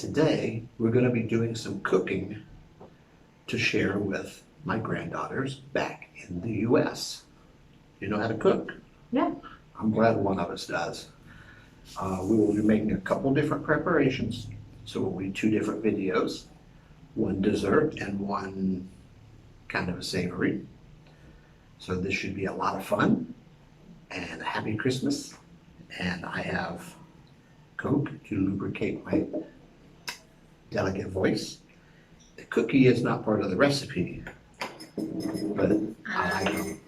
Today, we're going to be doing some cooking to share with my granddaughters back in the U.S. You know how to cook? Yeah. I'm glad one of us does. We will be making a couple different preparations. So we'll be two different videos, one dessert and one kind of a savory. So this should be a lot of fun, and happy Christmas. And I have Coke to lubricate my delicate voice. The cookie is not part of the recipe, but I like them.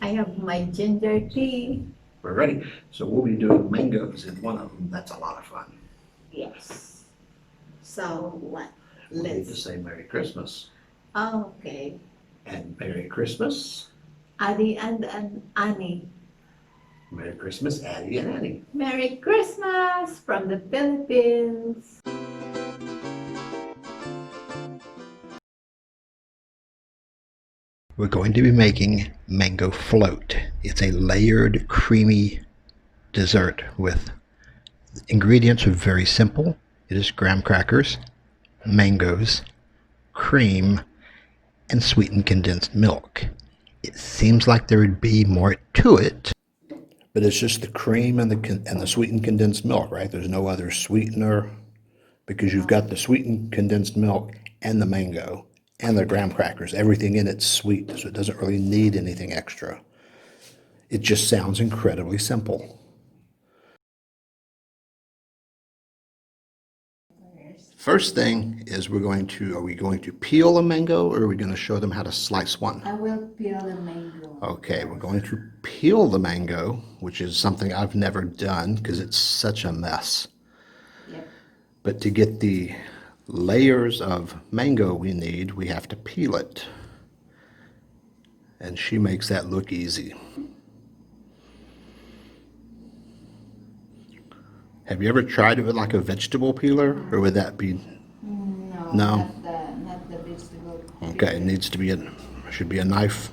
I have my ginger tea. We're ready. So we'll be doing mangoes in one of them. That's a lot of fun. Yes. So what? We need to say Merry Christmas. Okay. And Merry Christmas. Adi and Annie. Merry Christmas, Addie and Annie. Merry Christmas from the Philippines. We're going to be making mango float. It's a layered, creamy dessert with ingredients are very simple. It is graham crackers, mangoes, cream, and sweetened condensed milk. It seems like there would be more to it, but it's just the cream and the sweetened condensed milk, right? There's no other sweetener because you've got the sweetened condensed milk and the mango and the graham crackers. Everything in it's sweet, so it doesn't really need anything extra. It just sounds incredibly simple. First thing is are we going to peel a mango, or are we going to show them how to slice one? I will peel the mango. Okay, we're going to peel the mango, which is something I've never done because it's such a mess. Yep. But to get the layers of mango we need, we have to peel it. And she makes that look easy. Have you ever tried it with like a vegetable peeler, or would that be? No. No? Not the vegetable. Okay, it needs to be should be a knife.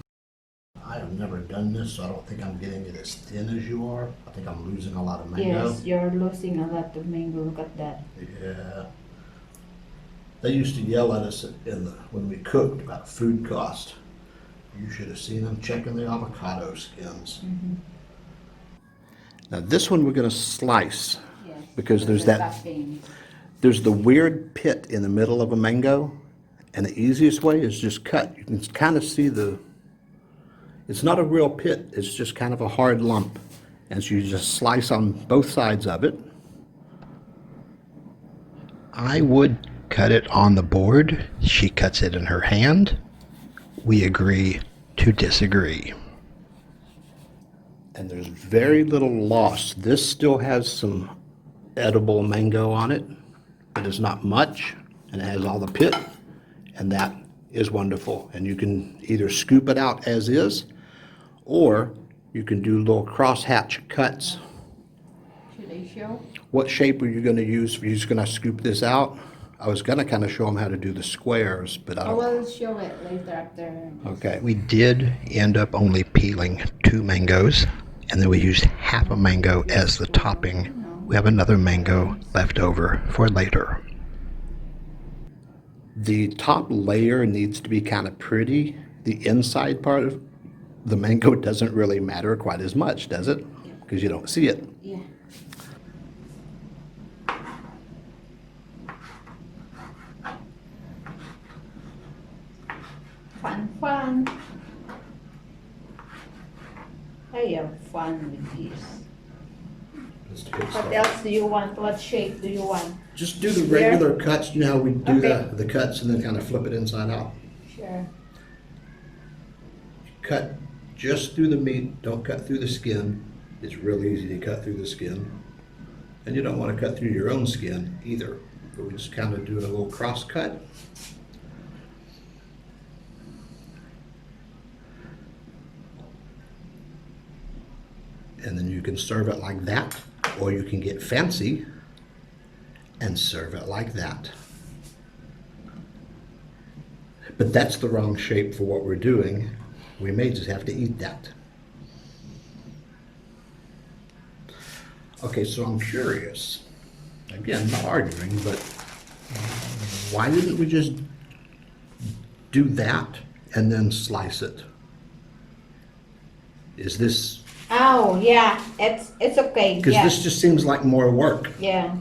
I have never done this, so I don't think I'm getting it as thin as you are. I think I'm losing a lot of mango. Yes, you're losing a lot of mango. Look at that. Yeah. They used to yell at us when we cooked about food cost. You should have seen them checking the avocado skins. Mm-hmm. Now this one we're going to slice, Yes, because there's the weird pit in the middle of a mango, and the easiest way is just cut. You can kind of see it's not a real pit, it's just kind of a hard lump. And so you just slice on both sides of it. I would cut it on the board. She cuts it in her hand. We agree to disagree. And there's very little loss. This still has some edible mango on it, but it's not much, and it has all the pit, and that is wonderful. And you can either scoop it out as is, or you can do little crosshatch cuts. Should I show? What shape are you going to use? Are you just going to scoop this out? I was going to kind of show them how to do the squares, but I I don't. will show it later after. Okay. We did end up only peeling 2 mangoes, and then we used half a mango as the topping. We have another mango left over for later. The top layer needs to be kind of pretty. The inside part of the mango doesn't really matter quite as much, does it? Because you don't see it. Yeah. Fun. I have fun with this. What else do you want? What shape do you want? Just do the regular cuts. You know how we do Okay. the cuts and then kind of flip it inside out. Sure. Cut just through the meat. Don't cut through the skin. It's real easy to cut through the skin. And you don't want to cut through your own skin either. But we just kind of do a little cross cut. And then you can serve it like that, or you can get fancy and serve it like that. But that's the wrong shape for what we're doing. We may just have to eat that. Okay, so I'm curious. Again, not arguing, but Why didn't we just do that and then slice it? Is this, Oh, yeah, it's okay. because Yeah, this just seems like more work. yeah.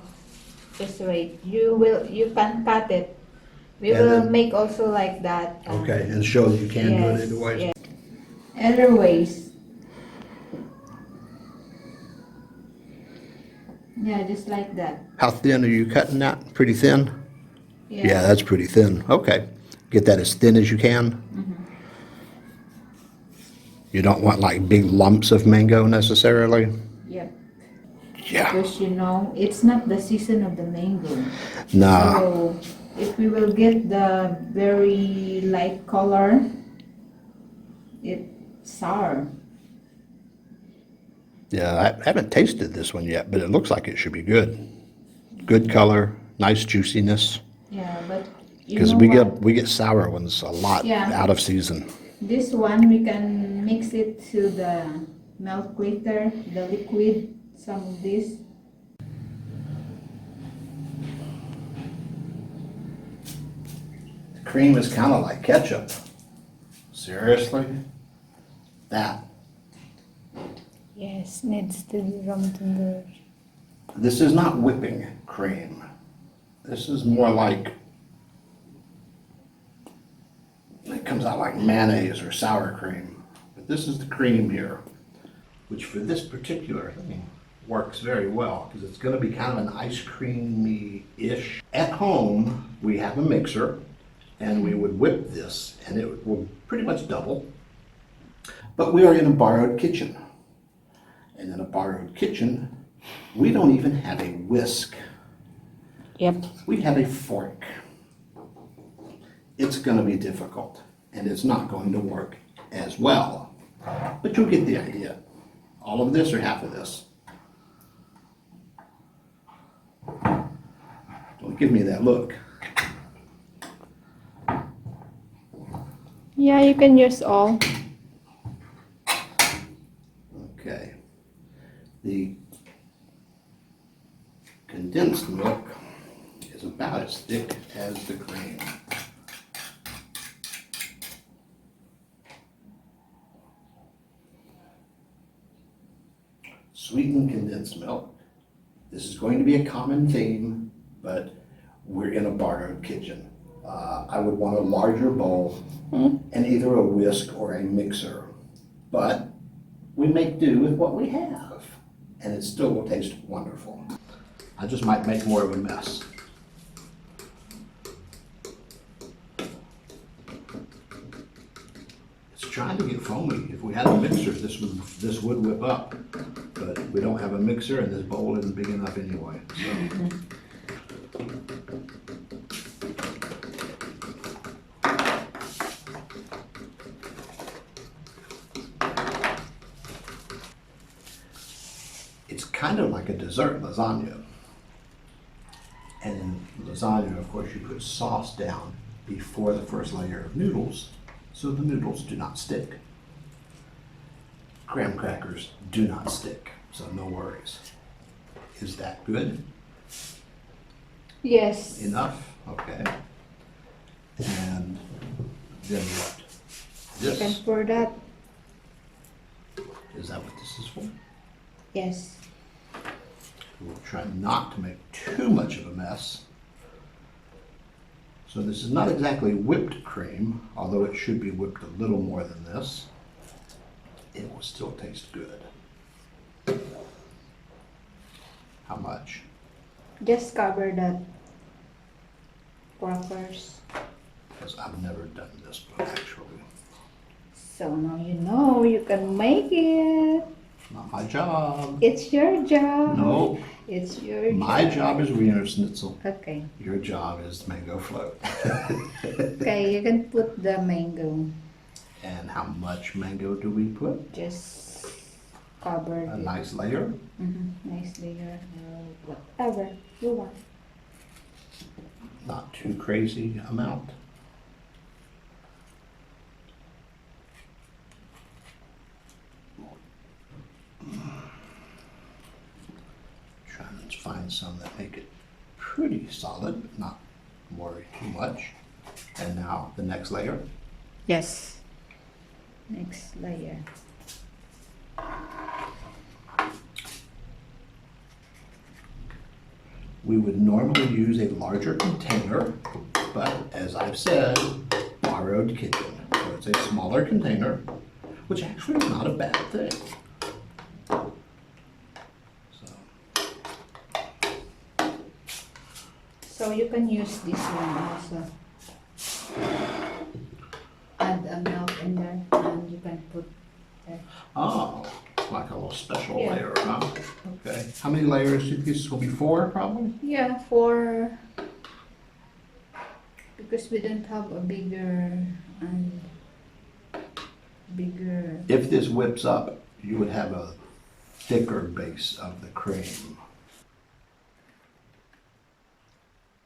Just wait. You can cut it. We And will then- make also like that. Okay, and show that you can do it Yes, either way. yes. Other ways. Yeah, just like that. How thin are you cutting that? Pretty thin? Yeah, that's pretty thin. Okay. Get that as thin as you can. You don't want like big lumps of mango necessarily. Yep. Yeah. Because you know, it's not the season of the mango. Nah. So if we will get the very light color, it's sour. Yeah, I haven't tasted this one yet, but it looks like it should be good. Good color, nice juiciness. Yeah, but you Because know what? we get sour ones a lot Yeah. out of season. This one we can mix it to the milk later, the liquid, some of this. The cream is kind of like ketchup. Seriously? That. Yes, needs to be rum tender. This is not whipping cream. This is more like, it comes out like mayonnaise or sour cream. But this is the cream here, which for this particular thing works very well because it's going to be kind of an ice creamy-ish. At home, we have a mixer and we would whip this and it will pretty much double. But we are in a borrowed kitchen. And in a borrowed kitchen, we don't even have a whisk. Yep. We have a fork. It's going to be difficult, and it's not going to work as well. But you'll get the idea. All of this or half of this? Don't give me that look. Yeah, you can use all. Okay. The condensed milk is about as thick as the cream. Sweetened condensed milk. This is going to be a common theme, but we're in a borrowed kitchen. I would want a larger bowl and either a whisk or a mixer, but we make do with what we have, and it still will taste wonderful. I just might make more of a mess. It's trying to get foamy. If we had a mixer, this would whip up, but we don't have a mixer, and this bowl isn't big enough anyway. So. It's kind of like a dessert lasagna. And in lasagna, of course, you put sauce down before the first layer of noodles, so the noodles do not stick. Graham crackers do not stick, so no worries. Is that good? Yes. Enough? Okay. And then what? You can This, pour that. is that what this is for? Yes. We'll try not to make too much of a mess. So this is not exactly whipped cream, although it should be whipped a little more than this. It will still taste good. How much? Just cover that crackers. Because I've never done this one actually. So now you know you can make it. Not my job. It's your job. No, It's your my job. job is Wiener Schnitzel. Okay. Your job is mango float. Okay, you can put the mango. And how much mango do we put? Just cover A it. nice layer. Nice layer. Whatever you want. Not too crazy amount. Trying to find some that make it pretty solid, but not worry too much. And now the next layer. Yes. Next layer. We would normally use a larger container, but as I've said, borrowed kitchen. So it's a smaller container, which actually is not a bad thing. So you can use this one also. Add a milk in there and you can put there. Oh, like a little special Yeah. layer, huh? Okay. How many layers do you think this will be? 4, probably? Yeah, for because we don't have a bigger and bigger. If this whips up, you would have a thicker base of the cream.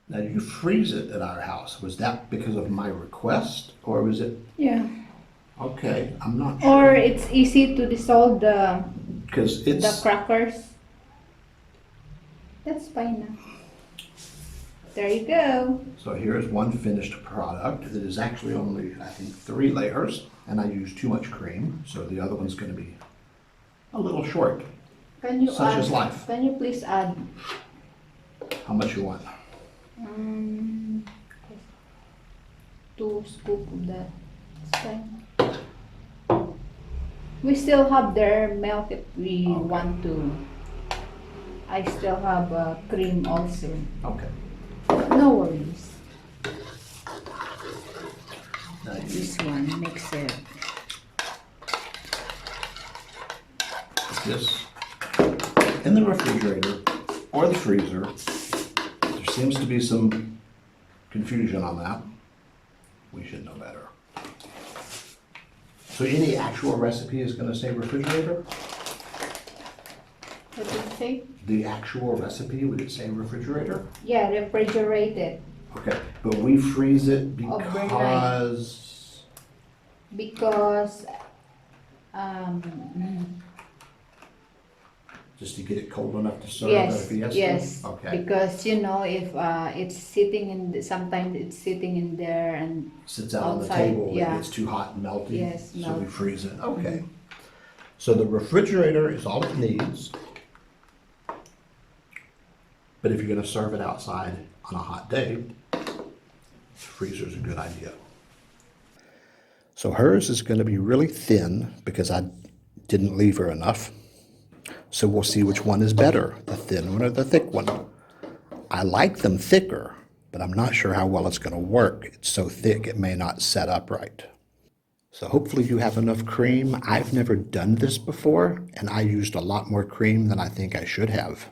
Now, you freeze it at our house. Was that because of my request, or was it? Yeah. Okay, I'm not Or sure. it's easy to dissolve the Because it's crackers. That's fine now. There you go. so here's one finished product that is actually only, I think, 3 layers, and I used too much cream, so the other one's going to be a little short. Can you Such add? is life. Can you please add? How much you want? 2 scoops of that. It's fine. We still have their milk if we Okay. want to. I still have cream also. Okay. No worries. Now you This one makes it. put this in the refrigerator or the freezer. There seems to be some confusion on that. We should know better. So any actual recipe is going to say refrigerator? What did you say? The actual recipe, would it say refrigerator? Yeah, refrigerated. Okay, but we freeze it Overnight. because Because um, just to get it cold enough to serve yes, at a fiesta? yes. Okay, Because you know if it's sitting in sometimes it's sitting in there and sits out on the outside, table, it yeah. gets too hot and melty. Yes, So we melt. freeze it, okay. So the refrigerator is all it needs. But if you're gonna serve it outside on a hot day, freezer's a good idea. So hers is gonna be really thin because I didn't leave her enough. So we'll see which one is better, the thin one or the thick one. I like them thicker, but I'm not sure how well it's gonna work. It's so thick it may not set up right. So hopefully you have enough cream. I've never done this before, and I used a lot more cream than I think I should have.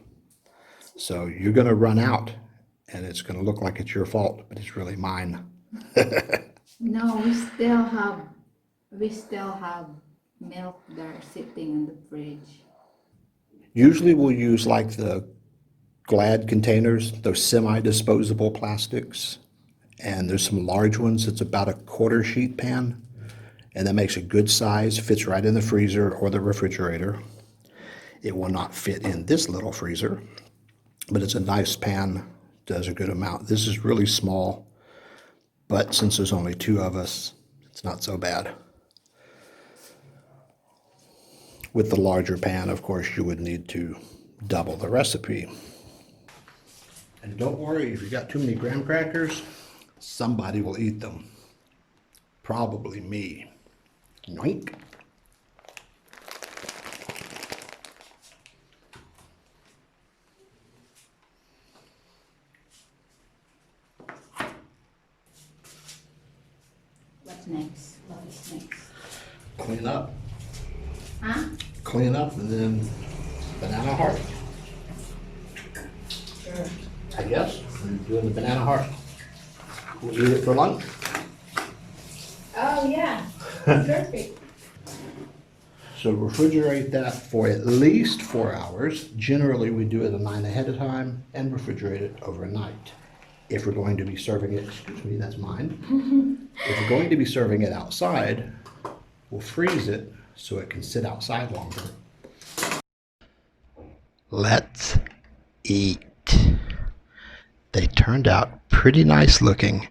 So you're gonna run out, and it's gonna look like it's your fault, but it's really mine. no, we still have milk there sitting in the fridge. Usually we'll use like the Glad containers, those semi-disposable plastics. And there's some large ones. It's about a 1/4 sheet pan. And that makes a good size, fits right in the freezer or the refrigerator. It will not fit in this little freezer, but it's a nice pan, does a good amount. This is really small, but since there's only 2 of us, it's not so bad. With the larger pan, of course, you would need to double the recipe. And don't worry, if you got too many graham crackers, somebody will eat them. Probably me. Yoink. What's next? What is next? Clean up. Huh? Clean up and then banana heart. Sure. I guess we're doing the banana heart. We'll eat it for lunch. Oh yeah. Perfect. So refrigerate that for at least 4 hours. Generally, we do it a night ahead of time and refrigerate it overnight. If we're going to be serving it, excuse me, that's mine. If we're going to be serving it outside, we'll freeze it so it can sit outside longer. Let's eat. They turned out pretty nice looking.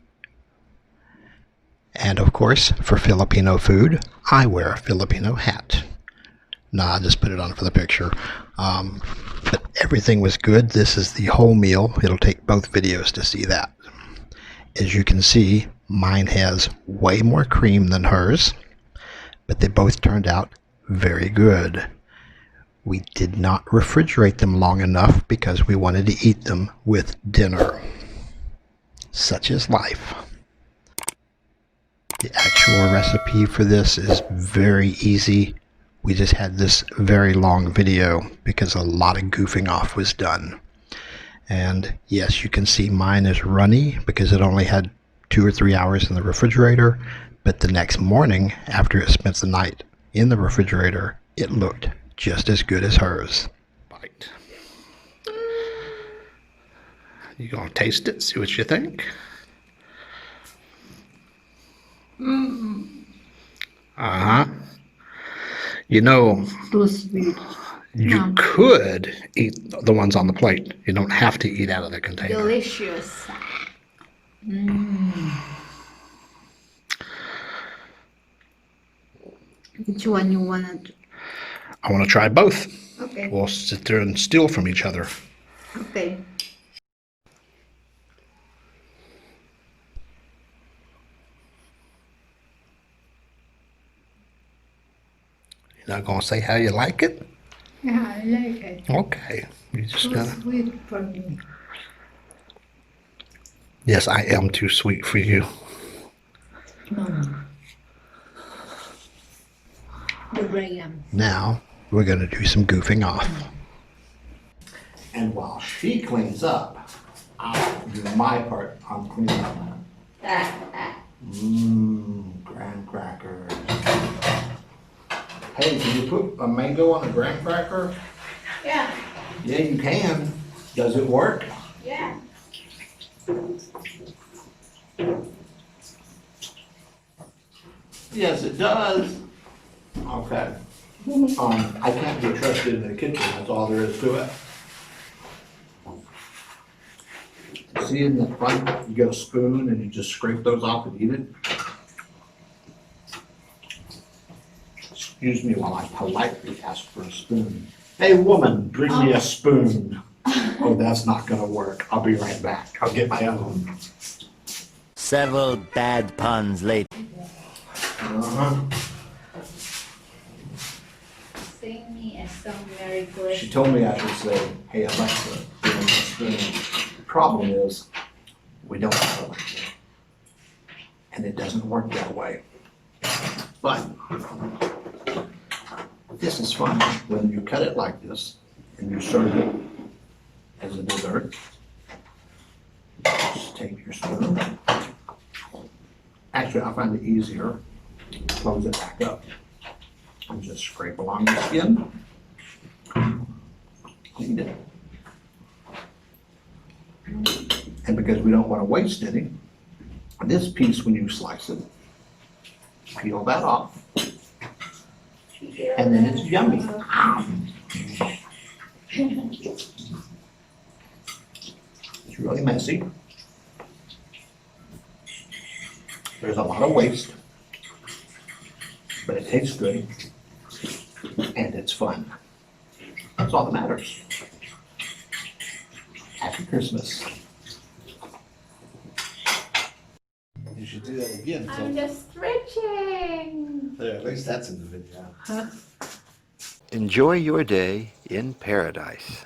And of course, for Filipino food, I wear a Filipino hat. Nah, I just put it on for the picture. But everything was good. This is the whole meal. It'll take both videos to see that. As you can see, mine has way more cream than hers, but they both turned out very good. We did not refrigerate them long enough because we wanted to eat them with dinner. Such is life. The actual recipe for this is very easy. We just had this very long video because a lot of goofing off was done. And yes, you can see mine is runny because it only had 2 or 3 hours in the refrigerator, but the next morning, after it spent the night in the refrigerator, it looked just as good as hers. Bite. You gonna taste it, see what you think? Uh-huh. You know, Too sweet. you No. could eat the ones on the plate. You don't have to eat out of the container. Delicious. Which one you want? I want to try both. Okay. We'll sit there and steal from each other. Okay. You're not gonna say how you like it? Yeah, I like it. Okay. You just Too gotta. sweet for me. Yes, I am too sweet for you. The Graham. Now, we're going to do some goofing off. And while she cleans up, I'll do my part on cleaning up. Graham crackers. Hey, can you put a mango on a graham cracker? Yeah. Yeah, you can. Does it work? Yeah. Yes, it does. Okay. I can't be trusted in the kitchen, that's all there is to it. See in the front, you get a spoon and you just scrape those off and eat it. Excuse me while I politely ask for a spoon. Hey woman, bring me a spoon. Oh, that's not gonna work. I'll be right back. I'll get my own. Several bad puns later. Uh-huh. Sing me a song, Merry Christmas. She told me I should say, hey Alexa, give me a spoon. The problem is, we don't have Alexa. And it doesn't work that way. But, this is fun. When you cut it like this, and you serve it as a dessert, just take your spoon. Actually, I find it easier to close it back up. And just scrape along the skin. Eat it. And because we don't want to waste any, this piece, when you slice it, peel that off, and then it's yummy. It's really messy. There's a lot of waste, but it tastes good, and it's fun. That's all that matters. Happy Christmas. You should do that again. I'm just stretching. There, at least that's in the video. Enjoy your day in paradise.